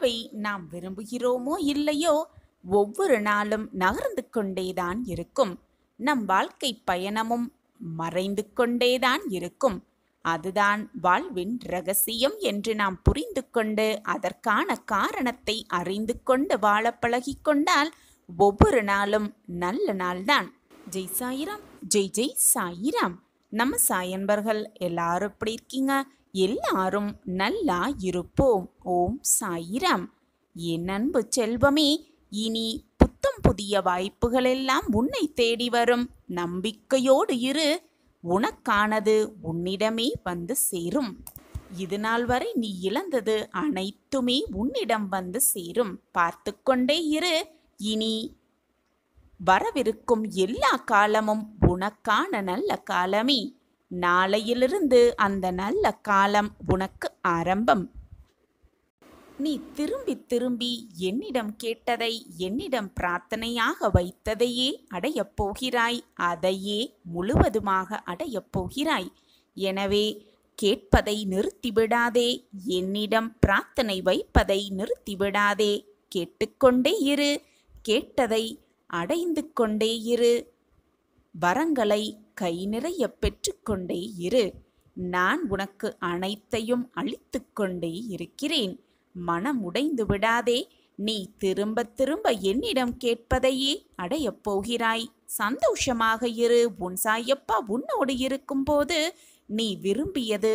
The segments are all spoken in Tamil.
வாழ்வை நாம் விரும்புகிறோமோ இல்லையோ, ஒவ்வொரு நாளும் நகர்ந்து கொண்டேதான் இருக்கும். நம் வாழ்க்கை பயணமும் மறைந்து கொண்டேதான் இருக்கும். அதுதான் வாழ்வின் ரகசியம் என்று நாம் புரிந்து கொண்டு அதற்கான காரணத்தை அறிந்து கொண்டு வாழ பழகிக்கொண்டால் ஒவ்வொரு நாளும் நல்ல நாள்தான். ஜெய் சாயிராம், ஜெய் ஜெய் சாயிராம். நம்ம சாயன்பர்கள் எல்லாரும் எப்படி இருக்கீங்க? எல்லாரும் நல்லா இருப்போம். ஓம் சாயிராம். என் அன்பு செல்வமே, இனி புத்தம் புதிய வாய்ப்புகள் எல்லாம் உன்னை தேடி வரும். நம்பிக்கையோடு இரு. உனக்கானது உன்னிடமே வந்து சேரும். இது நாள் வரை நீ இழந்தது அனைத்துமே உன்னிடம் வந்து சேரும். பார்த்து கொண்டே இரு. இனி வரவிருக்கும் எல்லா காலமும் உனக்கான நல்ல காலமே. நாளையிலிருந்து அந்த நல்ல காலம் உனக்கு ஆரம்பம். நீ திரும்பி திரும்பி என்னிடம் கேட்டதை, என்னிடம் பிரார்த்தனையாக வைத்ததையே அடையப் போகிறாய். அதையே முழுவதுமாக அடையப் போகிறாய். எனவே கேட்பதை நிறுத்திவிடாதே. என்னிடம் பிரார்த்தனை வைப்பதை நிறுத்திவிடாதே. கேட்டுக்கொண்டே இரு. கேட்டதை அடைந்து கொண்டே இரு. வரங்களை கை நிறைய பெற்றுக்கொண்டே இரு. நான் உனக்கு அனைத்தையும் அளித்து கொண்டே இருக்கிறேன். மனம் உடைந்து விடாதே. நீ திரும்ப திரும்ப என்னிடம் கேட்பதையே அடையப் போகிறாய். சந்தோஷமாக இரு. உன் சாயப்பா உன்னோடு இருக்கும்போது நீ விரும்பியது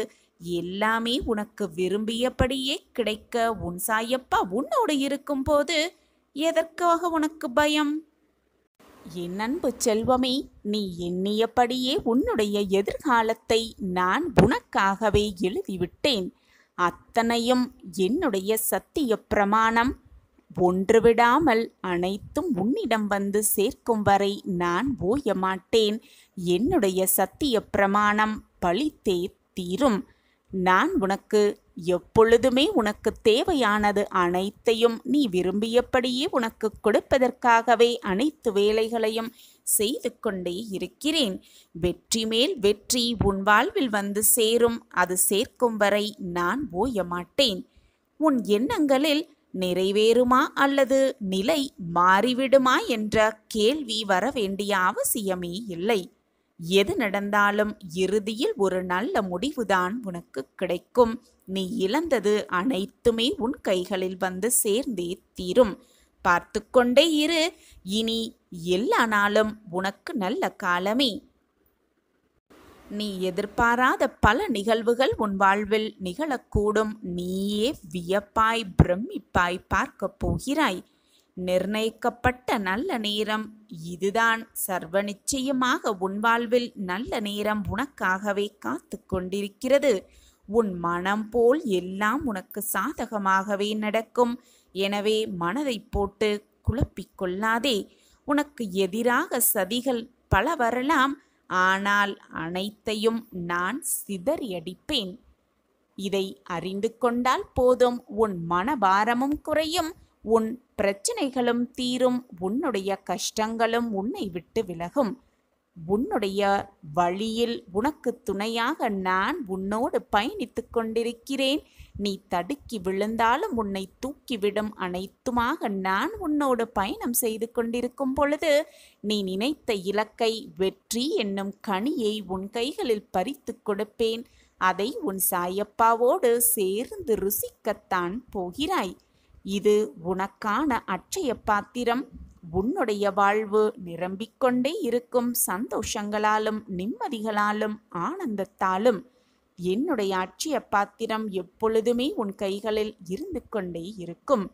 எல்லாமே உனக்கு விரும்பியபடியே கிடைக்க உன் சாயப்பா உன்னோடு இருக்கும்போது எதற்காக உனக்கு பயம்? என் அன்பு செல்வமே, நீ எண்ணியபடியே உன்னுடைய எதிர்காலத்தை நான் உனக்காகவே எழுதிவிட்டேன். அத்தனையும் என்னுடைய சத்திய பிரமாணம். ஒன்றுவிடாமல் அனைத்தும் உன்னிடம் வந்து சேர்க்கும் வரை நான் ஓய மாட்டேன். என்னுடைய சத்திய பிரமாணம் பலித்தே தீரும். நான் உனக்கு எப்பொழுதுமே உனக்கு தேவையானது அனைத்தையும் நீ விரும்பியபடியே உனக்கு கொடுப்பதற்காகவே அனைத்து வேலைகளையும் செய்து கொண்டே இருக்கிறேன். வெற்றி மேல் வெற்றி உன் வாழ்வில் வந்து சேரும். அது சேர்க்கும் வரை நான் ஓய மாட்டேன். உன் எண்ணங்களில் நிறைவேறுமா அல்லது நிலை மாறிவிடுமா என்ற கேள்வி வர வேண்டிய அவசியமே இல்லை. எது நடந்தாலும் இறுதியில் ஒரு நல்ல முடிவுதான் உனக்கு கிடைக்கும். நீ இழந்தது அனைத்துமே உன் கைகளில் வந்து சேர்ந்தே தீரும். பார்த்து கொண்டே இரு. இனி எல்லா நாளும் உனக்கு நல்ல காலமே. நீ எதிர்பாராத பல நிகழ்வுகள் உன் வாழ்வில் நிகழக்கூடும். நீயே வியப்பாய் பிரமிப்பாய் பார்க்க போகிறாய். நிர்ணயிக்கப்பட்ட நல்ல நேரம் இதுதான். சர்வ நிச்சயமாக உன் வாழ்வில் நல்ல நேரம் உனக்காகவே காத்து கொண்டிருக்கிறது. உன் மனம் போல் எல்லாம் உனக்கு சாதகமாகவே நடக்கும். எனவே மனதை போட்டு குழப்பிக்கொள்ளாதே. உனக்கு எதிராக சதிகள் பல வரலாம். ஆனால் அனைத்தையும் நான் சிதறியடிப்பேன். இதை அறிந்து கொண்டால் போதும். உன் மனபாரமும் குறையும். உன் பிரச்சனைகளும் தீரும். உன்னுடைய கஷ்டங்களும் உன்னை விட்டு விலகும். உன்னுடைய வழியில் உனக்கு துணையாக நான் உன்னோடு பயணித்து கொண்டிருக்கிறேன். நீ தடுக்கி விழுந்தாலும் உன்னை தூக்கிவிடும் அனைத்துமாக நான் உன்னோடு பயணம் செய்து கொண்டிருக்கும் பொழுது நீ நினைத்த இலக்கை, வெற்றி என்னும் கனியை உன் கைகளில் பறித்து கொடுப்பேன். அதை உன் சாயப்பாவோடு சேர்ந்து ருசிக்கத்தான் போகிறாய். இது உனக்கான அட்சய பாத்திரம். உன்னுடைய வாழ்வு நிரம்பிக்கொண்டே இருக்கும். சந்தோஷங்களாலும் நிம்மதிகளாலும் ஆனந்தத்தாலும். என்னுடைய அட்சய பாத்திரம் எப்பொழுதுமே உன் கைகளில் இருந்து கொண்டே இருக்கும்.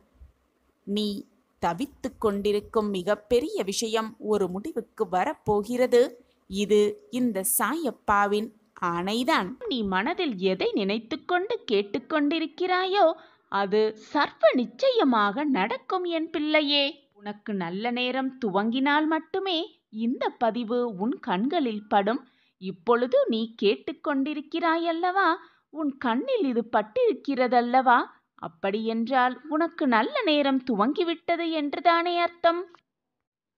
நீ தவித்து கொண்டிருக்கும் மிகப்பெரிய விஷயம் ஒரு முடிவுக்கு வரப்போகிறது. இது இந்த சாயப்பாவின் ஆணைதான். நீ மனதில் எதை நினைத்து கொண்டு கேட்டுக்கொண்டிருக்கிறாயோ அது சர்வ நிச்சயமாக நடக்கும் என் பிள்ளையே. உனக்கு நல்ல நேரம் துவங்கினால் மட்டுமே இந்த பதிவு உன் கண்களில் படும். இப்பொழுது நீ கேட்டுக்கொண்டிருக்கிறாயல்லவா? உன் கண்ணில் இது பட்டிருக்கிறதல்லவா? அப்படியென்றால் உனக்கு நல்ல நேரம் துவங்கிவிட்டது என்றுதானே அர்த்தம்.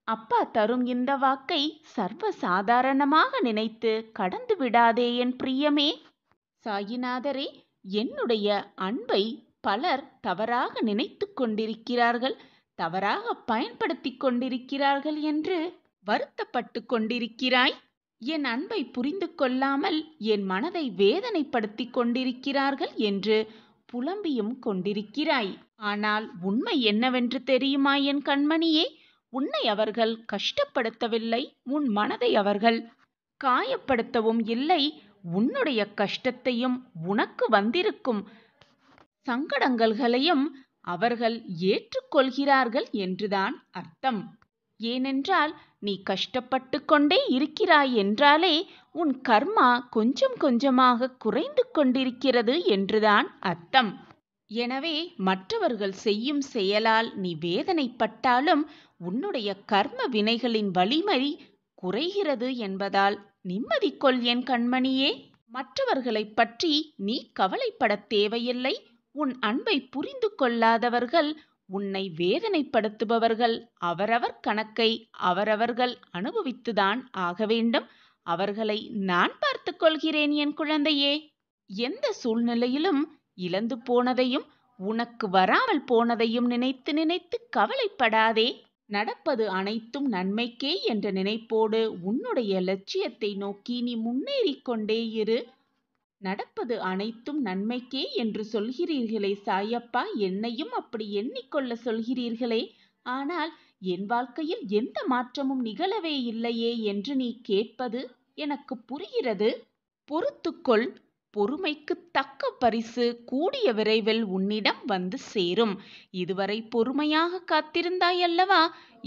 அப்பா தரும் இந்த வாக்கை சர்வ சாதாரணமாக நினைத்து கடந்து விடாதே என் பிரியமே. சாயிநாதரே, என்னுடைய அன்பை பலர் தவறாக நினைத்து கொண்டிருக்கிறார்கள், தவறாக பயன்படுத்தி கொண்டிருக்கிறார்கள் என்று வருத்தப்பட்டு கொண்டிருக்கிறாய். என் அன்பை புரிந்து கொள்ளாமல் என் மனதை வேதனைப்படுத்தி கொண்டிருக்கிறார்கள் என்று புலம்பியும் கொண்டிருக்கிறாய். ஆனால் உண்மை என்னவென்று தெரியுமா என் கண்மணியே? உன்னை அவர்கள் கஷ்டப்படுத்தவில்லை, உன் மனதை அவர்கள் காயப்படுத்தவும் இல்லை. உன்னுடைய கஷ்டத்தையும் உனக்கு வந்திருக்கும் சங்கடங்களையும் அவர்கள் ஏற்றுக்கொள்கிறார்கள் என்றுதான் அர்த்தம். ஏனென்றால் நீ கஷ்டப்பட்டு கொண்டே இருக்கிறாய் என்றாலே உன் கர்மா கொஞ்சம் கொஞ்சமாக குறைந்து கொண்டிருக்கிறது என்றுதான் அர்த்தம். எனவே மற்றவர்கள் செய்யும் செயலால் நீ வேதனைப்பட்டாலும் உன்னுடைய கர்ம வினைகளின் வலிமை குறைகிறது என்பதால் நிம்மதி கொள் என் கண்மணியே. மற்றவர்களைப் பற்றி நீ கவலைப்படத் தேவையில்லை. உன் அன்பை புரிந்து கொள்ளாதவர்கள், உன்னை வேதனைப்படுத்துபவர்கள் அவரவர் கணக்கை அவரவர்கள் அனுபவித்துதான் ஆக வேண்டும். அவர்களை நான் பார்த்து கொள்கிறேன் என் குழந்தையே. எந்த சூழ்நிலையிலும் இழந்து போனதையும் உனக்கு வராமல் போனதையும் நினைத்து நினைத்து கவலைப்படாதே. நடப்பது அனைத்தும் நன்மைக்கே என்ற நினைப்போடு உன்னுடைய லட்சியத்தை நோக்கி நீ முன்னேறிக் கொண்டே இரு. நடப்பது அனைத்தும் நன்மைக்கே என்று சொல்கிறீர்களே சாயப்பா, என்னையும் அப்படி எண்ணிக்கொள்ள சொல்கிறீர்களே, ஆனால் என் வாழ்க்கையில் எந்த மாற்றமும் நிகழவே இல்லையே என்று நீ கேட்பது எனக்கு புரிகிறது. பொறுத்துக்கொள். பொறுமைக்கு தக்க பரிசு கூடிய விரைவில் உன்னிடம் வந்து சேரும். இதுவரை பொறுமையாக காத்திருந்தாய் அல்லவா?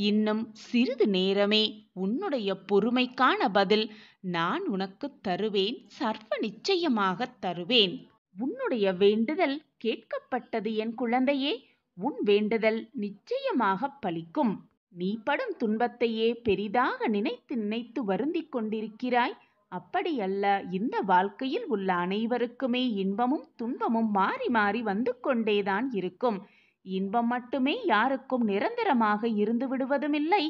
இன்னும் சிறிது நேரமே உன்னுடைய பொறுமைக்கான பதில் நான் உனக்கு தருவேன். சர்வ நிச்சயமாக தருவேன். உன்னுடைய வேண்டுதல் கேட்கப்பட்டது என் குழந்தையே. உன் வேண்டுதல் நிச்சயமாக பலிக்கும். நீ படும் துன்பத்தையே பெரிதாக நினைத்து நினைத்து வருந்திக் கொண்டிருக்கிறாய். அப்படியல்ல. இந்த வாழ்க்கையில் உள்ள அனைவருக்குமே இன்பமும் துன்பமும் மாறி மாறி வந்து கொண்டேதான் இருக்கும். இன்பம் மட்டுமே யாருக்கும் நிரந்தரமாக இருந்து விடுவதும் இல்லை,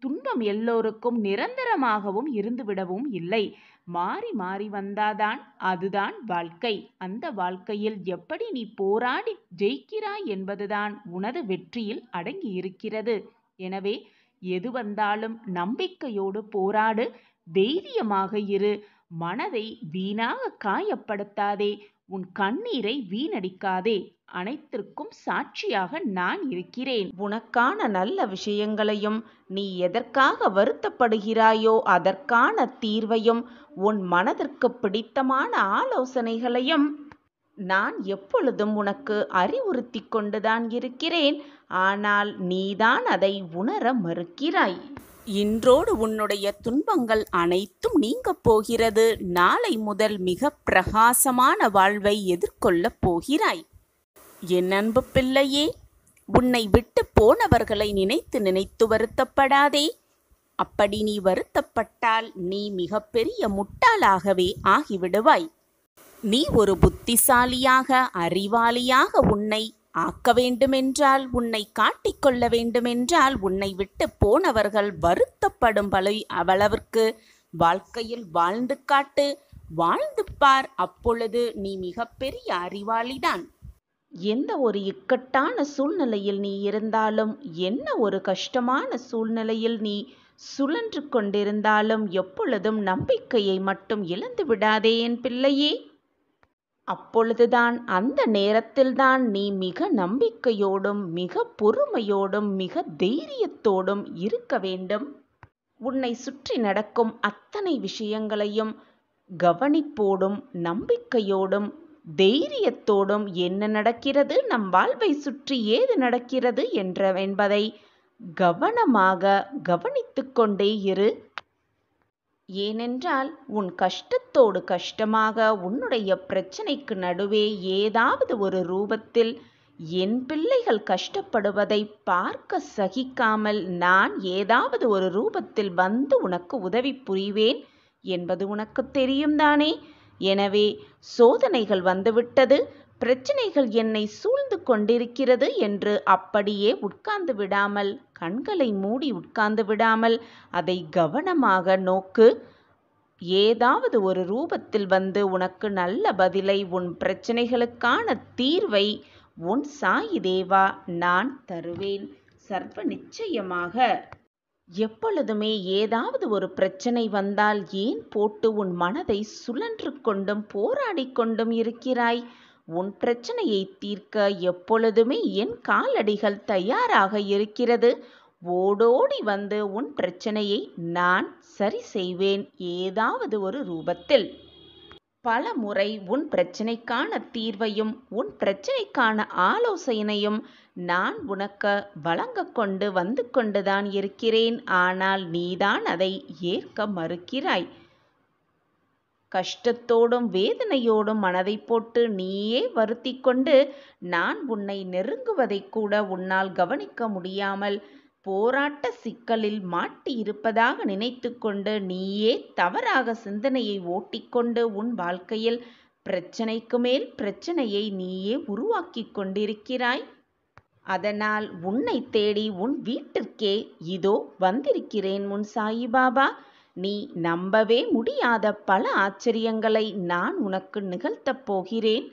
துன்பம் எல்லோருக்கும் நிரந்தரமாகவும் இருந்துவிடவும் இல்லை. மாறி மாறி வந்தாதான் அதுதான் வாழ்க்கை. அந்த வாழ்க்கையில் எப்படி நீ போராடி ஜெயிக்கிறாய் என்பதுதான் உனது வெற்றியில் அடங்கி இருக்கிறது. எனவே எது வந்தாலும் நம்பிக்கையோடு போராடு, தைரியமாக இரு. மனதை வீணாக காயப்படுத்தாதே, உன் கண்ணீரை வீணடிக்காதே. அனைத்திற்கும் சாட்சியாக நான் இருக்கிறேன். உனக்கான நல்ல விஷயங்களையும் நீ எதற்காக வருத்தப்படுகிறாயோ அதற்கான தீர்வையும் உன் மனதிற்கு பிடித்தமான ஆலோசனைகளையும் நான் எப்பொழுதும் உனக்கு அறிவுறுத்தி கொண்டுதான் இருக்கிறேன். ஆனால் நீதான் அதை உணர மறுக்கிறாய். இன்றோடு உன்னுடைய துன்பங்கள் அனைத்தும் நீங்கப் போகிறது. நாளை முதல் மிக பிரகாசமான வாழ்வை எதிர்கொள்ளப் போகிறாய். என் அன்பு பிள்ளையே, உன்னை விட்டு போனவர்களை நினைத்து நினைத்து வருத்தப்படாதே. அப்படி நீ வருத்தப்பட்டால் நீ மிகப்பெரிய முட்டாளாகவே ஆகிவிடுவாய். நீ ஒரு புத்திசாலியாக அறிவாளியாக உன்னை ஆக்க வேண்டுமென்றால், உன்னை காட்டிக்கொள்ள வேண்டுமென்றால், உன்னை விட்டு போனவர்கள் வருத்தப்படும் அளவிற்கு வாழ்க்கையில் வாழ்ந்து காட்டு, வாழ்ந்து பார். அப்பொழுது நீ மிகப்பெரிய அறிவாளிதான். எந்த ஒரு இக்கட்டான சூழ்நிலையில் நீ இருந்தாலும், என்ன ஒரு கஷ்டமான சூழ்நிலையில் நீ சுழன்று கொண்டிருந்தாலும் எப்பொழுதும் நம்பிக்கையை மட்டும் இழந்து விடாதே என் பிள்ளையே. அப்பொழுதுதான், அந்த நேரத்தில்தான் நீ மிக நம்பிக்கையோடும் மிக பொறுமையோடும் மிக தைரியத்தோடும் இருக்க வேண்டும். உன்னை சுற்றி நடக்கும் அத்தனை விஷயங்களையும் கவனிப்போடும் நம்பிக்கையோடும் தைரியத்தோடும் என்ன நடக்கிறது, நம் வாழ்வை சுற்றி ஏது நடக்கிறது என்பதை கவனமாக கவனித்து கொண்டே இரு. ஏனென்றால் உன் கஷ்டத்தோடு கஷ்டமாக உன்னுடைய பிரச்சனைக்கு நடுவே ஏதாவது ஒரு ரூபத்தில் என் பிள்ளைகள் கஷ்டப்படுவதை பார்க்க சகிக்காமல் நான் ஏதாவது ஒரு ரூபத்தில் வந்து உனக்கு உதவி புரிவேன் என்பது உனக்கு தெரியும் தானே. எனவே சோதனைகள் வந்துவிட்டது, பிரச்சனைகள் என்னை சூழ்ந்து கொண்டிருக்கிறது என்று அப்படியே உட்கார்ந்து விடாமல், கண்களை மூடி உட்கார்ந்து விடாமல் அதை கவனமாக நோக்கு. ஏதாவது ஒரு ரூபத்தில் வந்து உனக்கு நல்ல பதிலை, உன் பிரச்சனைகளுக்கான தீர்வை உன் சாயி தேவா நான் தருவேன் சர்வ நிச்சயமாக. எப்பொழுதுமே ஏதாவது ஒரு பிரச்சனை வந்தால் ஏன் போட்டு உன் மனதை சுழன்று கொண்டும் போராடி கொண்டும் இருக்கிறாய்? உன் பிரச்சனையை தீர்க்க எப்பொழுதுமே என் காலடிகள் தயாராக இருக்கிறது. ஓடோடி வந்து உன் பிரச்சனையை நான் சரி செய்வேன் ஏதாவது ஒரு ரூபத்தில். பல முறை உன் பிரச்சனைக்கான தீர்வையும் உன் பிரச்சனைக்கான ஆலோசனையும் நான் உனக்கு வழங்க கொண்டு வந்து கொண்டுதான் இருக்கிறேன். ஆனால் நீதான் அதை ஏற்க மறுக்கிறாய். கஷ்டத்தோடும் வேதனையோடும் மனதை போட்டு நீயே வருத்தி கொண்டு நான் உன்னை நெருங்குவதை கூட உன்னால் கவனிக்க முடியாமல் போராட்ட சிக்கலில் மாட்டி இருப்பதாக நினைத்து கொண்டு நீயே தவறாக சிந்தனையை ஓட்டிக்கொண்டு உன் வாழ்க்கையில் பிரச்சனைக்கு மேல் பிரச்சனையை நீயே உருவாக்கி கொண்டிருக்கிறாய். அதனால் உன்னை தேடி உன் வீட்டிற்கே இதோ வந்திருக்கிறேன் உன் சாயிபாபா. நீ நம்பவே முடியாத பல ஆச்சரியங்களை நான் உனக்கு நிகழ்த்தப் போகிறேன்.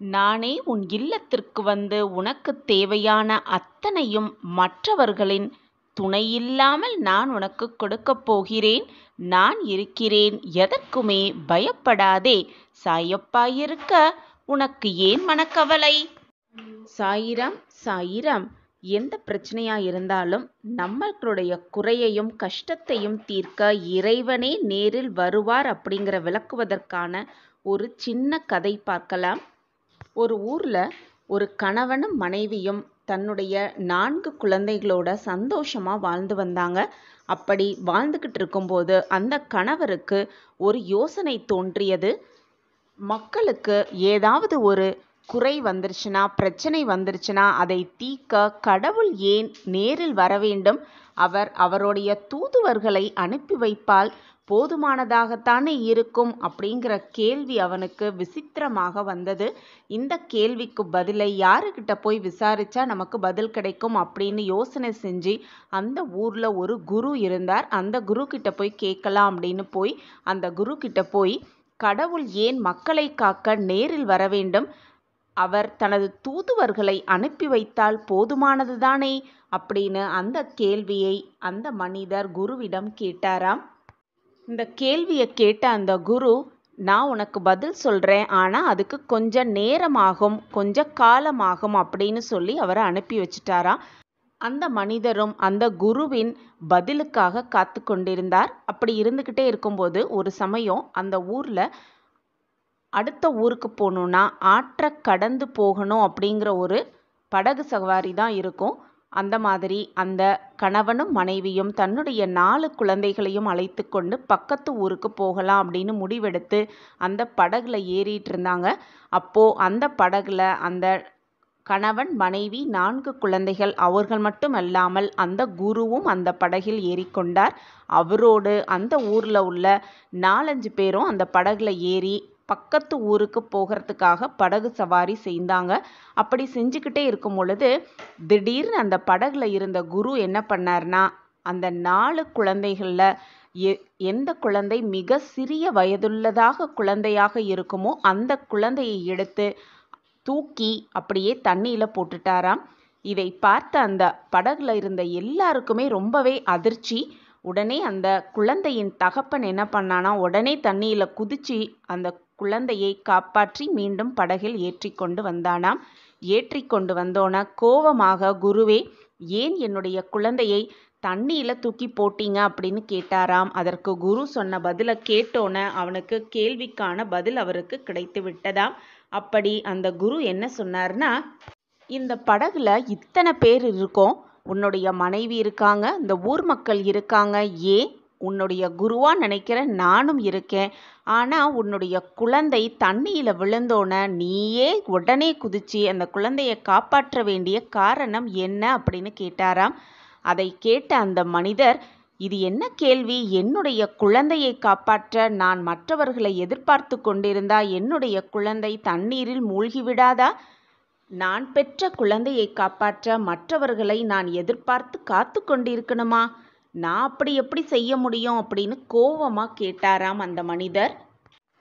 நானே உன் இல்லத்திற்கு வந்து உனக்கு தேவையான அத்தனையும் மற்றவர்களின் துணையில்லாமல் நான் உனக்கு கொடுக்கப் போகிறேன். நான் இருக்கிறேன், எதற்குமே பயப்படாதே. சாயப்பா இருக்க உனக்கு ஏன் மனக்கவலை? சாயிராம் சாயிராம். எந்த பிரச்சனையா இருந்தாலும் நம்மளுடைய குறையையும் கஷ்டத்தையும் தீர்க்க இறைவனே நேரில் வருவார் அப்படிங்கிற விளக்குவதற்கான ஒரு சின்ன கதை பார்க்கலாம். ஒரு ஊர்ல ஒரு கணவனும் மனைவியும் தன்னுடைய 4 குழந்தைகளோட சந்தோஷமா வாழ்ந்து வந்தாங்க. அப்படி வாழ்ந்துகிட்டு இருக்கும்போது அந்த கணவருக்கு ஒரு யோசனை தோன்றியது. மக்களுக்கு ஏதாவது ஒரு குறை வந்துருச்சுன்னா, பிரச்சனை வந்துருச்சுன்னா அதை தீர்க்க கடவுள் ஏன் நேரில் வர வேண்டும்? அவருடைய தூதுவர்களை அனுப்பி வைப்பால் போதுமானதாகத்தானே இருக்கும் அப்படிங்கிற கேள்வி அவனுக்கு விசித்திரமாக வந்தது. இந்த கேள்விக்கு பதிலை யாருக்கிட்ட போய் விசாரிச்சா நமக்கு பதில் கிடைக்கும் அப்படின்னு யோசனை செஞ்சு அந்த ஊர்ல ஒரு குரு இருந்தார். அந்த குரு கிட்ட போய் கேட்கலாம் அப்படின்னு போய் அந்த குரு கிட்ட போய் கடவுள் ஏன் மக்களை காக்க நேரில் வர வேண்டும்? அவர் தனது தூதுவர்களை அனுப்பி வைத்தால் போதுமானதுதானே அப்படின்னு அந்த கேள்வியை அந்த மனிதர் குருவிடம் கேட்டாராம். இந்த கேள்வியை கேட்ட அந்த குரு, நான் உனக்கு பதில் சொல்கிறேன், ஆனால் அதுக்கு கொஞ்சம் நேரமாகும், கொஞ்சம் காலமாகும் அப்படின்னு சொல்லி அவரை அனுப்பி வச்சுட்டாராம். அந்த மனிதரும் அந்த குருவின் பதிலுக்காக காத்து கொண்டிருந்தார். அப்படி இருந்துக்கிட்டே இருக்கும்போது ஒரு சமயம் அந்த ஊரில் அடுத்த ஊருக்கு போகணுன்னா ஆற்றை கடந்து போகணும் அப்படிங்கிற ஒரு படகு சவாரி தான் இருக்கும். அந்த மாதிரி அந்த கணவனும் மனைவியும் தன்னுடைய 4 குழந்தைகளையும் அழைத்து கொண்டு பக்கத்து ஊருக்கு போகலாம் அப்படின்னு முடிவெடுத்து அந்த படகுல ஏறிட்டு இருந்தாங்க. அப்போது அந்த படகுல அந்த கணவன் மனைவி 4 குழந்தைகள் அவர்கள் மட்டும் அல்லாமல் அந்த குருவும் அந்த படகில் ஏறிக்கொண்டார். அவரோடு அந்த ஊரில் உள்ள 4-5 பேரும் அந்த படகுல ஏறி பக்கத்து ஊருக்கு போகிறதுக்காக படகு சவாரி செய்தாங்க. அப்படி செஞ்சுக்கிட்டே இருக்கும் பொழுது திடீர்னு அந்த படகுல இருந்த குரு என்ன பண்ணார்னா, அந்த 4 குழந்தைகளில் எந்த குழந்தை மிக சிறிய வயதுள்ளதாக குழந்தையாக இருக்குமோ அந்த குழந்தையை எடுத்து தூக்கி அப்படியே தண்ணியில் போட்டுட்டாராம். இதை பார்த்த அந்த படகுல இருந்த எல்லாருக்குமே ரொம்பவே அதிர்ச்சி. உடனே அந்த குழந்தையின் தகப்பன் என்ன பண்ணானா, உடனே தண்ணியில் குதிச்சு அந்த குழந்தையை காப்பாற்றி மீண்டும் படகில் ஏற்றி கொண்டு வந்தானாம். ஏற்றி கொண்டு வந்தோன கோபமாக, குருவே, ஏன் என்னுடைய குழந்தையை தண்ணியில் தூக்கி போட்டீங்க அப்படின்னு கேட்டாராம். அதற்கு குரு சொன்ன பதிலை கேட்டோன அவனுக்கு கேள்விக்கான பதில் அவருக்கு கிடைத்து விட்டதாம். அப்படி அந்த குரு என்ன சொன்னார்னா, இந்த படகுல இத்தனை பேர் இருக்கோம், உன்னுடைய மனைவி இருக்காங்க, இந்த ஊர் மக்கள் இருக்காங்க, ஏன் உன்னுடைய குருவா நினைக்கிற நானும் இருக்கேன். ஆனால் உன்னுடைய குழந்தை தண்ணியில் விழுந்தோன நீயே உடனே குதிச்சு அந்த குழந்தையை காப்பாற்ற வேண்டிய காரணம் என்ன அப்படின்னு கேட்டாராம். அதை கேட்ட அந்த மனிதர், இது என்ன கேள்வி? என்னுடைய குழந்தையை காப்பாற்ற நான் மற்றவர்களை எதிர்பார்த்து கொண்டிருந்தா என்னுடைய குழந்தை தண்ணீரில் மூழ்கிவிடாதா? நான் பெற்ற குழந்தையை காப்பாற்ற மற்றவர்களை நான் எதிர்பார்த்து காத்து கொண்டிருக்கணுமா? நான் அப்படி எப்படி செய்ய முடியும் அப்படின்னு கோவமாக கேட்டாராம் அந்த மனிதர்.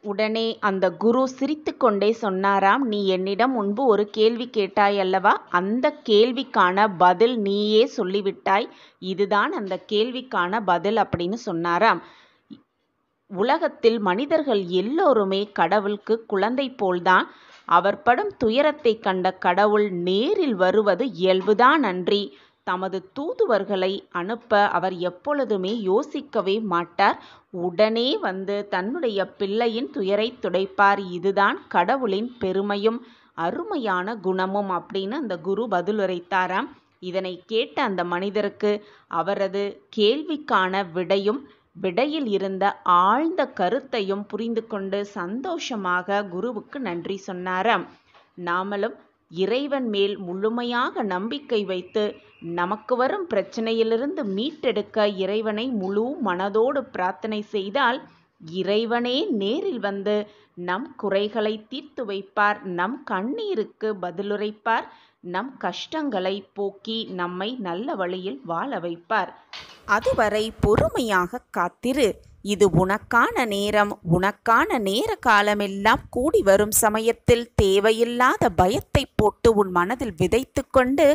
உடனே அந்த குரு சிரித்துக்கொண்டே சொன்னாராம், நீ என்னிடம் முன்பு ஒரு கேள்வி கேட்டாய் அல்லவா, அந்த கேள்விக்கான பதில் நீயே சொல்லிவிட்டாய், இதுதான் அந்த கேள்விக்கான பதில் அப்படின்னு சொன்னாராம். உலகத்தில் மனிதர்கள் எல்லோருமே கடவுளுக்கு குழந்தை போல்தான். அவர் படும் துயரத்தை கண்ட கடவுள் நேரில் வருவது இயல்புதான் அன்றி தமது தூதுவர்களை அனுப்ப அவர் எப்பொழுதுமே யோசிக்கவே மாட்டார். உடனே வந்து தன்னுடைய பிள்ளையின் துயரை துடைப்பார். இதுதான் கடவுளின் பெருமையும் அருமையான குணமும் அப்படின்னு அந்த குரு பதிலுரைத்தாராம். இதனை கேட்ட அந்த மனிதருக்கு அவரது கேள்விக்கான விடையில் இருந்த ஆழ்ந்த கருத்தையும் புரிந்து கொண்டு சந்தோஷமாக குருவுக்கு நன்றி சொன்னாராம். நாமளும் இறைவன் மேல் முழுமையாக நம்பிக்கை வைத்து நமக்கு வரும் பிரச்சனையிலிருந்து மீட்டெடுக்க இறைவனை முழு மனதோடு பிரார்த்தனை செய்தால் இறைவனே நேரில் வந்து நம் குறைகளை தீர்த்து வைப்பார், நம் கண்ணீருக்கு பதிலுரைப்பார், நம் கஷ்டங்களை போக்கி நம்மை நல்ல வழியில் வாழ வைப்பார். அதுவரை பொறுமையாக காத்திரு. இது உனக்கான நேரம். உனக்கான நேர காலமெல்லாம் கூடி வரும் சமயத்தில் தேவையில்லாத பயத்தை போட்டு உன் மனதில் விதைத்து கொண்டு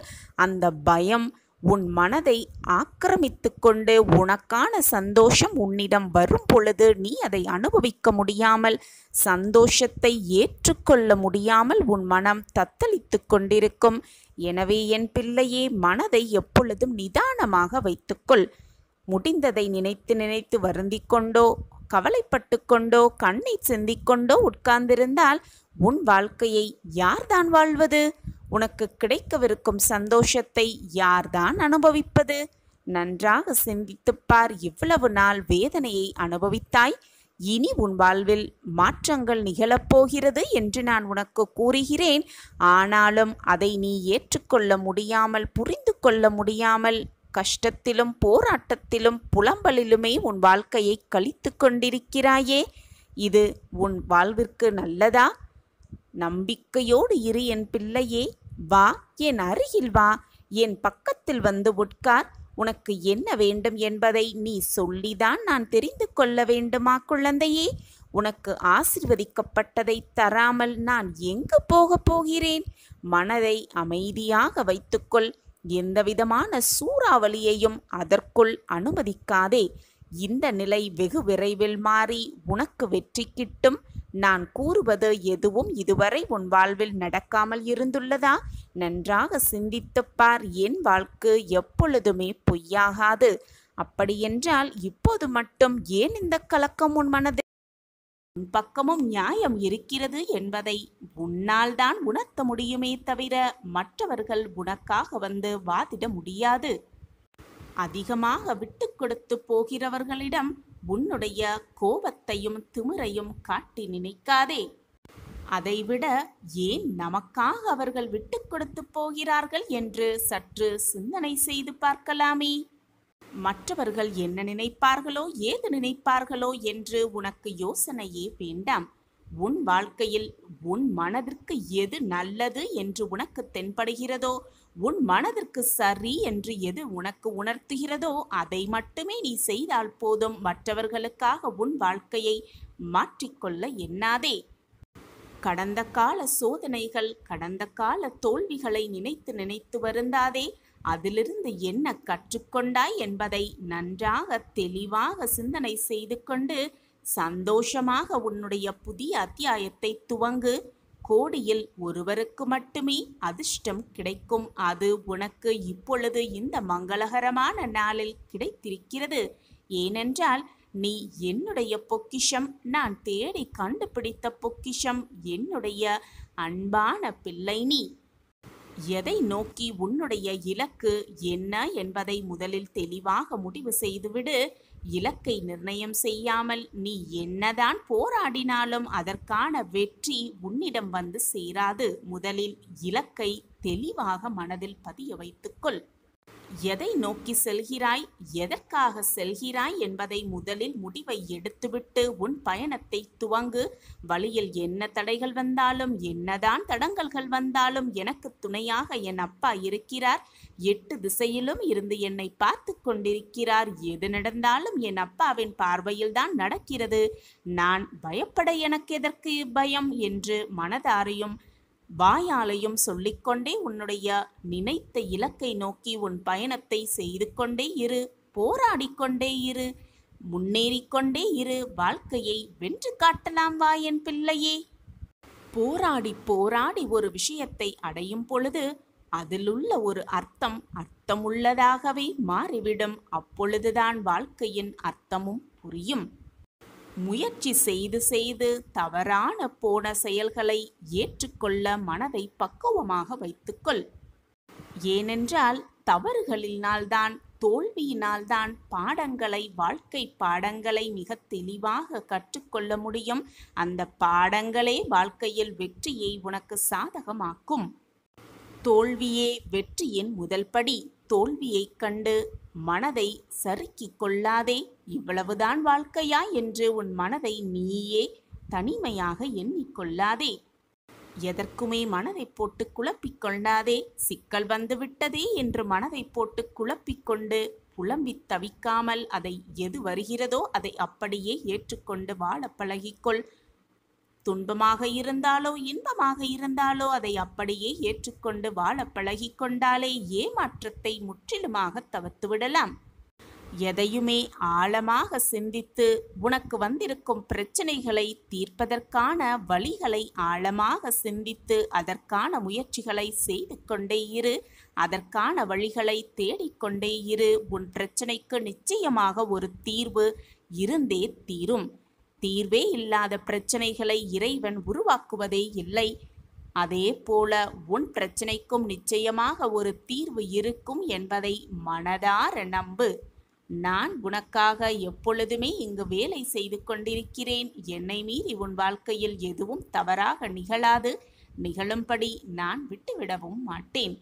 அந்த பயம் உன் மனதை ஆக்கிரமித்து கொண்டு உனக்கான சந்தோஷம் உன்னிடம் வரும் பொழுது நீ அதை அனுபவிக்க முடியாமல், சந்தோஷத்தை ஏற்றுக்கொள்ள முடியாமல் உன் மனம் தத்தளித்து கொண்டிருக்கும். எனவே என் பிள்ளையே, மனதை எப்பொழுதும் நிதானமாக வைத்துக்கொள். முடிந்ததை நினைத்து நினைத்து வருந்திக் கொண்டோ கவலைப்பட்டு கொண்டோ கண்ணீர் சிந்திக்கொண்டோ உட்கார்ந்திருந்தால் உன் வாழ்க்கையை யார்தான் வாழ்வது? உனக்கு கிடைக்கவிருக்கும் சந்தோஷத்தை யார்தான் அனுபவிப்பது? நன்றாக சிந்தித்துப்பார். இவ்வளவு நாள் வேதனையை அனுபவித்தாய். இனி உன் வாழ்வில் மாற்றங்கள் நிகழப்போகிறது என்று நான் உனக்கு கூறுகிறேன். ஆனாலும் அதை நீ ஏற்றுக்கொள்ள முடியாமல், புரிந்து கொள்ள முடியாமல், கஷ்டத்திலும் போராட்டத்திலும் புலம்பலிலுமே உன் வாழ்க்கையை கழித்து கொண்டிருக்கிறாயே. இது உன் வாழ்விற்கு நல்லதா? நம்பிக்கையோடு இரு என் பிள்ளையே. வா, என் அருகில் வா, என் பக்கத்தில் வந்து உட்கார். உனக்கு என்ன வேண்டும் என்பதை நீ சொல்லிதான் நான் தெரிந்து கொள்ள வேண்டுமா குழந்தையே? உனக்கு ஆசீர்வதிக்கப்பட்டதை தராமல் நான் எங்கு போகப் போகிறேன்? மனதை அமைதியாக வைத்துக்கொள். எந்தவிதமான சூறாவளியையும் அதற்குள் அனுமதிக்காதே. இந்த நிலை வெகு விரைவில் மாறி உனக்கு வெற்றி கிட்டும். நான் கூறுவது எதுவும் இதுவரை உன் வாழ்வில் நடக்காமல் இருந்துள்ளதா? நன்றாக சிந்தித்துப்பார். என் வாழ்க்கை எப்பொழுதுமே பொய்யாகாது. அப்படியென்றால் இப்போது மட்டும் ஏன் இந்த கலக்கம் உன் மனதில்? உன் பக்கமும் நியாயம் இருக்கிறது என்பதை உன்னால் தான் உணர்த்த முடியுமே தவிர மற்றவர்கள் உனக்காக வந்து வாதிட முடியாது. அதிகமாக விட்டு கொடுத்து போகிறவர்களிடம் உன்னுடைய கோபத்தையும் திமிரையும் காட்டி நினைக்காதே. அதைவிட ஏன் நமக்காக அவர்கள் விட்டு கொடுத்து போகிறார்கள் என்று சற்று சிந்தனை செய்து பார்க்கலாமே. மற்றவர்கள் என்ன நினைப்பார்களோ ஏது நினைப்பார்களோ என்று உனக்கு யோசனையே வேண்டாம். உன் வாழ்க்கையில் உன் மனதிற்கு எது நல்லது என்று உனக்கு தென்படுகிறதோ, உன் மனதிற்கு சரி என்று எது உனக்கு உணர்த்துகிறதோ அதை மட்டுமே நீ செய்தால் போதும். மற்றவர்களுக்காக உன் வாழ்க்கையை மாற்றிக்கொள்ள எண்ணாதே. கடந்த கால சோதனைகள், கடந்த கால தோல்விகளை நினைத்து நினைத்து வருந்தாதே. அதிலிருந்து என்ன கற்றுக்கொண்டாய் என்பதை நன்றாக தெளிவாக சிந்தனை செய்து கொண்டு சந்தோஷமாக உன்னுடைய புதிய அத்தியாயத்தை துவங்கு. கோடியில் ஒருவருக்கு மட்டுமே அதிர்ஷ்டம் கிடைக்கும். அது உனக்கு இப்பொழுது இந்த மங்களகரமான நாளில் கிடைத்திருக்கிறது. ஏனென்றால் நீ என்னுடைய பொக்கிஷம், நான் தேடி கண்டுபிடித்த பொக்கிஷம், என்னுடைய அன்பான பிள்ளை. நீ எதை நோக்கி உன்னுடைய இலக்கு என்ன என்பதை முதலில் தெளிவாக முடிவு செய்துவிடு. இலக்கை நிர்ணயம் செய்யாமல் நீ என்னதான் போராடினாலும் அதற்கான வெற்றி உன்னிடம் வந்து சேராது. முதலில் இலக்கை தெளிவாக மனதில் பதிய வைத்துக்கொள். எதை நோக்கி செல்கிறாய், எதற்காக செல்கிறாய் என்பதை முதலில் முடிவை எடுத்துவிட்டு உன் பயணத்தை துவங்கு. வழியில் என்ன தடைகள் வந்தாலும், என்னதான் தடங்கல்கள் வந்தாலும் எனக்கு துணையாக என் அப்பா இருக்கிறார். 8 திசையிலும் இருந்து என்னை பார்த்து கொண்டிருக்கிறார். எது நடந்தாலும் என் அப்பாவின் பார்வையில்தான் நடக்கிறது. நான் பயப்பட எனக்கு எதற்கு பயம் என்று மனதாரையும் வாயாலையும் சொல்லிக்கொண்டே உன்னுடைய நினைத்த இலக்கை நோக்கி உன் பயணத்தை செய்து கொண்டே இரு. போராடிக்கொண்டே இரு. முன்னேறிக்கொண்டே இரு. வாழ்க்கையை வென்று காட்டலாம் வா என் பிள்ளையே. போராடி போராடி ஒரு விஷயத்தை அடையும் பொழுது அதிலுள்ள ஒரு அர்த்தமுள்ளதாகவே மாறிவிடும். அப்பொழுதுதான் வாழ்க்கையின் அர்த்தமும் புரியும். முயற்சி செய்து செய்து தவறான போன செயல்களை ஏற்றுக்கொள்ள மனதை பக்குவமாக வைத்துக்கொள். ஏனென்றால் தவறுகளினால்தான், தோல்வியினால்தான் வாழ்க்கை பாடங்களை மிக தெளிவாக கற்றுக்கொள்ள முடியும். அந்த பாடங்களே வாழ்க்கையில் வெற்றியை உனக்கு சாதகமாக்கும். தோல்வியே வெற்றியின் முதல் படி. தோல்வியைக் கண்டு மனதை சறுக்கிக் கொள்ளாதே. இவ்வளவுதான் வாழ்க்கையா என்று உன் மனதை நீயே தனிமையாக எண்ணிக்கொள்ளாதே. எதற்குமே மனதை போட்டு குழப்பிக் கொள்ளாதே. சிக்கல் வந்துவிட்டதே என்று மனதை போட்டு குழப்பிக்கொண்டு புலம்பித் தவிக்காமல் அதை எது வருகிறதோ அதை அப்படியே ஏற்றுக்கொண்டு வாழ பழகிக்கொள். துன்பமாக இருந்தாலோ இன்பமாக இருந்தாலோ அதை அப்படியே ஏற்றுக்கொண்டு வாழ பழகிக்கொண்டாலே ஏமாற்றத்தை முற்றிலுமாக தவிர்த்துவிடலாம். எதையுமே ஆழமாக சிந்தித்து உனக்கு வந்திருக்கும் பிரச்சனைகளை தீர்ப்பதற்கான வழிகளை ஆழமாக சிந்தித்து அதற்கான முயற்சிகளை செய்து கொண்டே இரு. அதற்கான வழிகளை தேடிக்கொண்டே இரு. உன் பிரச்சனைக்கு நிச்சயமாக ஒரு தீர்வு இருந்தே தீரும். தீர்வே இல்லாத பிரச்சனைகளை இறைவன் உருவாக்குவதே இல்லை. அதே போல உன் பிரச்சனைக்கும் நிச்சயமாக ஒரு தீர்வு இருக்கும் என்பதை மனதார நம்பு. நான் உனக்காக எப்பொழுதுமே இங்கு வேலை செய்து கொண்டிருக்கிறேன். என்னை மீறி உன் வாழ்க்கையில் எதுவும் தவறாக நிகழாது. நிகழும்படி நான் விட்டுவிடவும் மாட்டேன்.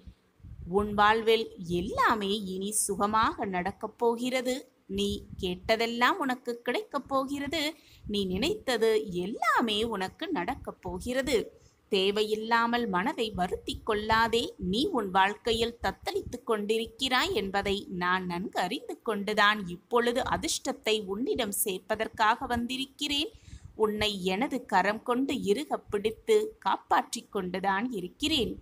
உன் வாழ்வில் எல்லாமே இனி சுகமாக நடக்கப் போகிறது. நீ கேட்டதெல்லாம் உனக்கு கிடைக்கப் போகிறது. நீ நினைத்தது எல்லாமே உனக்கு நடக்கப் போகிறது. தேவையில்லாமல் மனதை வருத்தி கொள்ளாதே. நீ உன் வாழ்க்கையில் தத்தளித்து கொண்டிருக்கிறாய் என்பதை நான் நன்கு அறிந்து கொண்டுதான் இப்பொழுது அதிர்ஷ்டத்தை உன்னிடம் சேர்ப்பதற்காக வந்திருக்கிறேன். உன்னை எனது கரம் கொண்டு இறுக பிடித்து காப்பாற்றி கொண்டுதான் இருக்கிறேன்.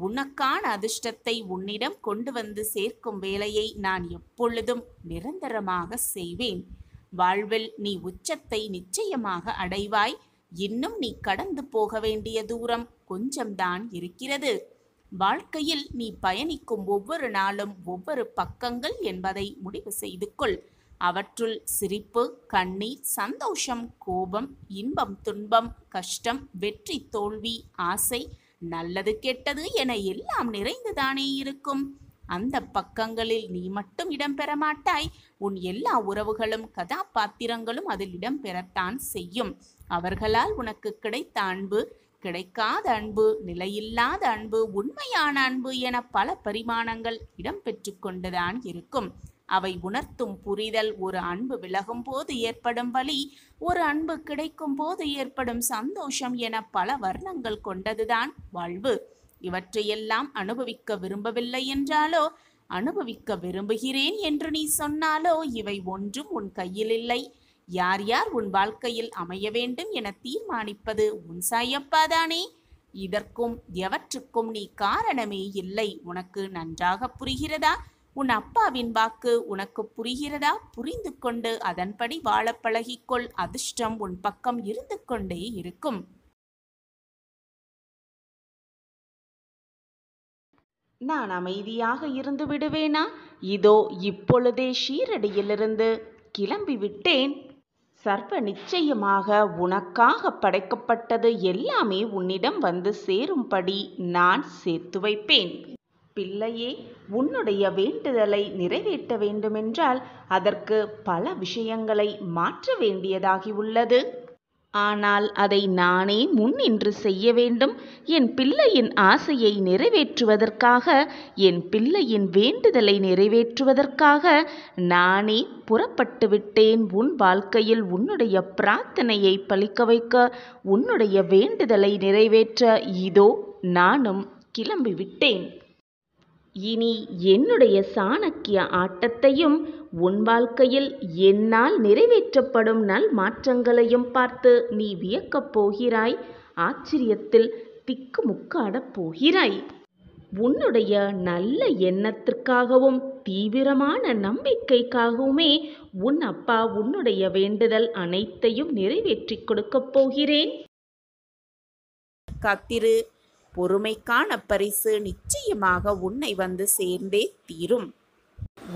உனக்கான அதிர்ஷ்டத்தை உன்னிடம் கொண்டு வந்து சேர்க்கும் வேலையை நான் எப்பொழுதும் நிரந்தரமாக செய்வேன். வாழ்வில் நீ உச்சத்தை நிச்சயமாக அடைவாய். இன்னும் நீ கடந்து போக வேண்டிய தூரம் கொஞ்சம்தான் இருக்கிறது. வாழ்க்கையில் நீ பயணிக்கும் ஒவ்வொரு நாளும் ஒவ்வொரு பக்கங்கள் என்பதை முடிவு செய்து கொள். அவற்றுள் சிரிப்பு, கண்ணீர், சந்தோஷம், கோபம், இன்பம், துன்பம், கஷ்டம், வெற்றி, தோல்வி, ஆசை, நல்லது கெட்டது என எல்லாம் நிறைந்துதானே இருக்கும். அந்த பக்கங்களில் நீ மட்டும் இடம்பெற மாட்டாய். உன் எல்லா உறவுகளும் கதாபாத்திரங்களும் அதில் இடம்பெறத்தான் செய்யும். அவர்களால் உனக்கு கிடைத்த அன்பு, கிடைக்காத அன்பு, நிலையில்லாத அன்பு, உண்மையான அன்பு என பல பரிமாணங்கள் இடம்பெற்று கொண்டுதான் இருக்கும். அவை உணர்த்தும் புரிதல் ஒரு அன்பு விலகும் போது ஏற்படும் வலி, ஒரு அன்பு கிடைக்கும் போது ஏற்படும் சந்தோஷம் என பல வர்ணங்கள் கொண்டதுதான் வாழ்வு. இவற்றையெல்லாம் அனுபவிக்க விரும்பவில்லை என்றாலோ, அனுபவிக்க விரும்புகிறேன் என்று நீ சொன்னாலோ இவை ஒன்றும் உன் கையில் இல்லை. யார் யார் உன் வாழ்க்கையில் அமைய வேண்டும் என தீர்மானிப்பது உன் சாயப்பாதானே. இதற்கும் எவற்றுக்கும் நீ காரணமே இல்லை. உனக்கு நன்றாக புரிகிறதா? உன் அப்பாவின் வாக்கு உனக்கு புரிகிறதா? புரிந்து கொண்டு அதன்படி வாழ பழகிக்கொள். அதிர்ஷ்டம் உன் பக்கம் இருந்து கொண்டே இருக்கும். நான் அமைதியாக இருந்து விடுவேனா? இதோ இப்பொழுதே ஷீரடியிலிருந்து கிளம்பி விட்டேன். சர்வ நிச்சயமாக உனக்காக படைக்கப்பட்டது எல்லாமே உன்னிடம் வந்து சேரும்படி நான் சேர்த்து வைப்பேன். பிள்ளையே, உன்னுடைய வேண்டுதலை நிறைவேற்ற வேண்டுமென்றால் அதற்கு பல விஷயங்களை மாற்ற வேண்டியதாகி உள்ளது. ஆனால் அதை நானே முன்னின்று செய்ய வேண்டும். என் பிள்ளையின் ஆசையை நிறைவேற்றுவதற்காக, என் பிள்ளையின் வேண்டுதலை நிறைவேற்றுவதற்காக நானே புறப்பட்டு விட்டேன். உன் வாழ்க்கையில் உன்னுடைய பிரார்த்தனையை பலிக்க வைக்க, உன்னுடைய வேண்டுதலை நிறைவேற்ற இதோ நானும் கிளம்பிவிட்டேன். இனி என்னுடைய சாணக்கிய ஆட்டத்தையும் உன் வாழ்க்கையில் என்னால் நிறைவேற்றப்படும் நல் மாற்றங்களையும் பார்த்து நீ வியக்கப் போகிறாய். ஆச்சரியத்தில் திக்குமுக்காடப் போகிறாய். உன்னுடைய நல்ல எண்ணத்திற்காகவும் தீவிரமான நம்பிக்கைக்காகவுமே உன் அப்பா உன்னுடைய வேண்டுதல் அனைத்தையும் நிறைவேற்றிக் கொடுக்கப் போகிறேன். காத்திரு. பொறுமைக்கான பரிசு நிச்சயமாக உன்னை வந்து சேர்ந்தே தீரும்.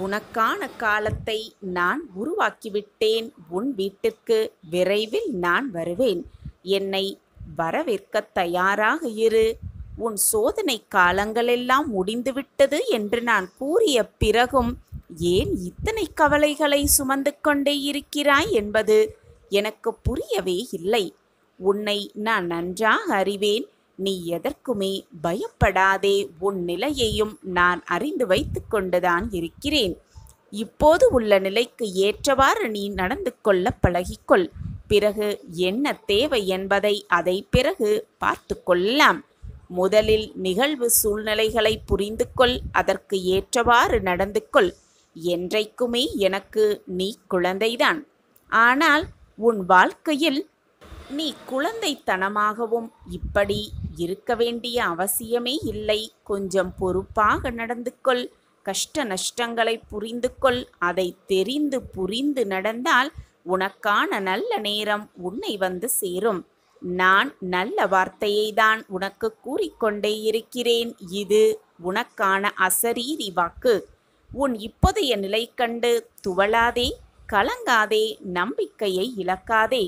உனக்கான காலத்தை நான் உருவாக்கிவிட்டேன். உன் வீட்டிற்கு விரைவில் நான் வருவேன். என்னை வரவேற்க தயாராக இரு. உன் சோதனை காலங்களெல்லாம் முடிந்துவிட்டது என்று நான் கூறிய பிறகும் ஏன் இத்தனை கவலைகளை சுமந்து கொண்டே இருக்கிறாய் என்பது எனக்கு புரியவே இல்லை. உன்னை நான் நன்றாக அறிவேன். நீ எதற்குமே பயப்படாதே. உன் நிலையையும் நான் அறிந்து வைத்து கொண்டுதான் இருக்கிறேன். இப்போது உள்ள நிலைக்கு ஏற்றவாறு நீ நடந்து கொள்ள பழகிக்கொள். பிறகு என்ன தேவை என்பதை அதை பிறகு பார்த்து கொள்ளலாம். முதலில் நிகழ்வு சூழ்நிலைகளை புரிந்து கொள். அதற்கு ஏற்றவாறு நடந்து கொள். என்றைக்குமே எனக்கு நீ குழந்தைதான். ஆனால் உன் வாழ்க்கையில் நீ குழந்தைத்தனமாகவும் இப்படி இருக்க வேண்டிய அவசியமே இல்லை. கொஞ்சம் பொறுப்பாக நடந்து கொள். கஷ்ட நஷ்டங்களை புரிந்து கொள். அதை தெரிந்து புரிந்து நடந்தால் உனக்கான நல்ல நேரம் உன்னை வந்து சேரும். நான் நல்ல வார்த்தையை தான் உனக்கு கூறிக்கொண்டே இருக்கிறேன். இது உனக்கான அசரீரி வாக்கு. உன் இப்போதைய நிலை கண்டு துவளாதே, கலங்காதே, நம்பிக்கையை இழக்காதே.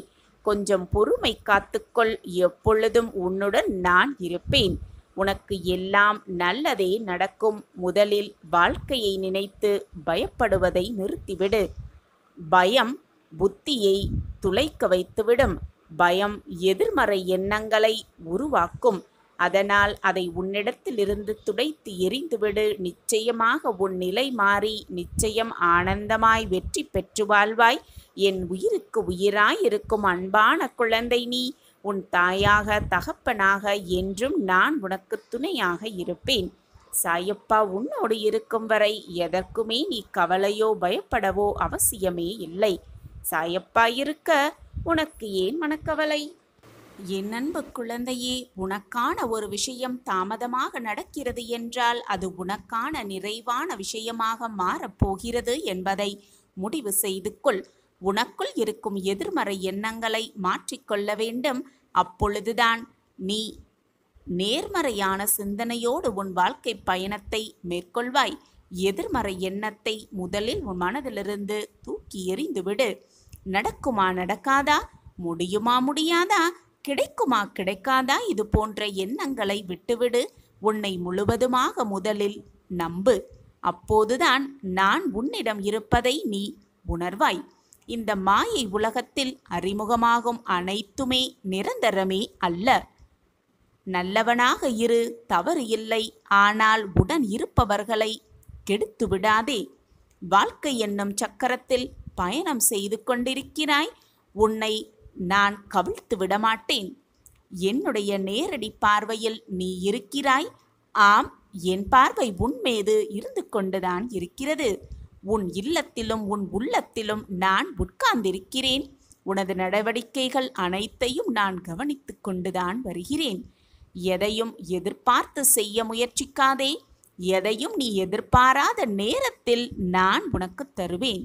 கொஞ்சம் பொறுமை காத்துக்கொள். எப்பொழுதும் உன்னுடன் நான் இருப்பேன். உனக்கு எல்லாம் நல்லதே நடக்கும். முதலில் வாழ்க்கையை நினைத்து பயப்படுவதை நிறுத்திவிடு. பயம் புத்தியை துளைக்க வைத்துவிடும். பயம் எதிர்மறை எண்ணங்களை உருவாக்கும். அதனால் அதை உன்னிடத்திலிருந்து துடைத்து எறிந்துவிடு. நிச்சயமாக உன் நிலை மாறி நிச்சயம் ஆனந்தமாய் வெற்றி பெற்று வாழ்வாய். என் உயிருக்கு உயிராயிருக்கும் அன்பான குழந்தை நீ. உன் தாயாக தகப்பனாக என்றும் நான் உனக்கு துணையாக இருப்பேன். சாயப்பா உன்னோடு இருக்கும் வரை எதற்குமே நீ கவலையோ பயப்படவோ அவசியமே இல்லை. சாயப்பா இருக்க உனக்கு ஏன் மனக்கவலை? என் அன்பு குழந்தையே, உனக்கான ஒரு விஷயம் தாமதமாக நடக்கிறது என்றால் அது உனக்கான நிறைவான விஷயமாக மாறப்போகிறது என்பதை முடிவு செய்து கொள். உனக்குள் இருக்கும் எதிர்மறை எண்ணங்களை மாற்றிக்கொள்ள வேண்டும். அப்பொழுதுதான் நீ நேர்மறையான சிந்தனையோடு உன் வாழ்க்கை பயணத்தை மேற்கொள்வாய். எதிர்மறை எண்ணத்தை முதலில் உன் மனதிலிருந்து தூக்கி எறிந்துவிடு. நடக்குமா நடக்காதா, முடியுமா முடியாதா, கிடைக்குமா கிடைக்காதா, இது போன்ற எண்ணங்களை விட்டுவிடு. உன்னை முழுவதுமாக முதலில் நம்பு. அப்போதுதான் நான் உன்னிடம் இருப்பதை நீ உணர்வாய். இந்த மாயை உலகத்தில் அறிமுகமாகும் அனைத்துமே நிரந்தரமே அல்ல. நல்லவனாக இரு, தவறு இல்லை. ஆனால் உடன் இருப்பவர்களை கெடுத்து விடாதே. வாழ்க்கை என்னும் சக்கரத்தில் பயணம் செய்து கொண்டிருக்கிறாய். உன்னை நான் கவிழ்த்து விடமாட்டேன். என்னுடைய நேரடி பார்வையில் நீ இருக்கிறாய். ஆம், என் பார்வை உன் மீது இருந்து கொண்டுதான் இருக்கிறது. உன் இல்லத்திலும் உன் உள்ளத்திலும் நான் உட்கார்ந்திருக்கிறேன். உனது நடவடிக்கைகள் அனைத்தையும் நான் கவனித்து கொண்டுதான் வருகிறேன். எதையும் எதிர்பார்த்து செய்ய முயற்சிக்காதே. எதையும் நீ எதிர்பாராத நேரத்தில் நான் உனக்கு தருவேன்.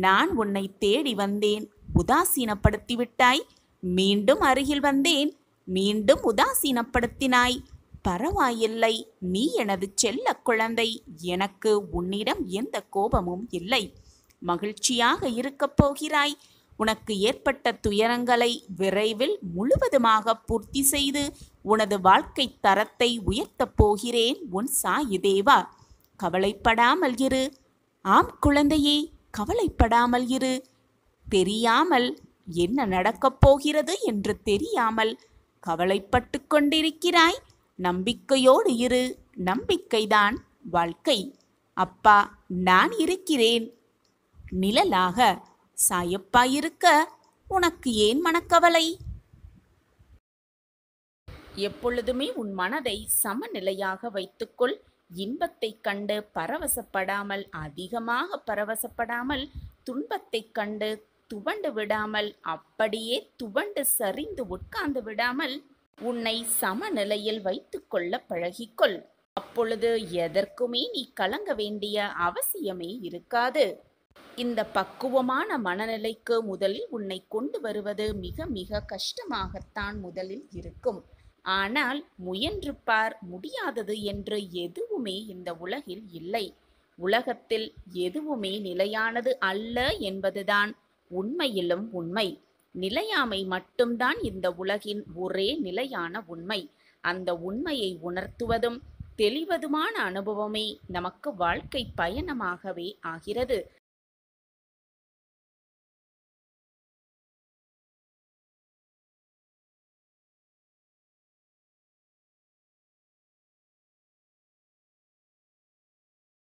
நான் உன்னை தேடி வந்தேன், உதாசீனப்படுத்திவிட்டாய். மீண்டும் அருகில் வந்தேன், மீண்டும் உதாசீனப்படுத்தினாய். பரவாயில்லை, நீ எனது செல்ல குழந்தை. எனக்கு உன்னிடம் எந்த கோபமும் இல்லை. மகிழ்ச்சியாக இருக்கப் போகிறாய். உனக்கு ஏற்பட்ட துயரங்களை விரைவில் முழுவதுமாக பூர்த்தி செய்து உனது வாழ்க்கை தரத்தை உயர்த்தப் போகிறேன். உன் சாயி தேவா. கவலைப்படாமல் இரு. ஆம் குழந்தையே, கவலைப்படாமல் இரு. தெரியாமல் என்ன நடக்கப் போகிறது என்று தெரியாமல் கவலைப்பட்டு கொண்டிருக்கிறாய்? நம்பிக்கையோடு இரு. நம்பிக்கைதான் வாழ்க்கை. அப்பா, நான் இருக்கிறேன். நிழலாக சாயப்பாயிருக்க உனக்கு ஏன் மனக்கவலை? எப்பொழுதுமே உன் மனதை சமநிலையாக வைத்துக்கொள். இன்பத்தைக் கண்டு பரவசப்படாமல், அதிகமாக பரவசப்படாமல், துன்பத்தைக் கண்டு துவண்டு விடாமல், அப்படியே துவண்டு சரிந்து உட்கார்ந்து விடாமல், உன்னை சமநிலையில் வைத்துக்கொள்ள பழகிக்கொள். அப்பொழுது எதற்குமே நீ கலங்க வேண்டிய அவசியமே இருக்காது. இந்த பக்குவமான மனநிலைக்கு முதலில் உன்னை கொண்டு வருவது மிக மிக கஷ்டமாகத்தான் முதலில் இருக்கும். ஆனால் முயன்று பார். முடியாதது என்று எதுவுமே இந்த உலகில் இல்லை. உலகத்தில் எதுவுமே நிலையானது அல்ல என்பதுதான் உண்மையிலும் உண்மை. நிலையாமை மட்டும்தான் இந்த உலகின் ஒரே நிலையான உண்மை. அந்த உண்மையை உணர்த்துவதும் தெளிவதுமான அனுபவமே நமக்கு வாழ்க்கை பயணமாகவே ஆகிறது.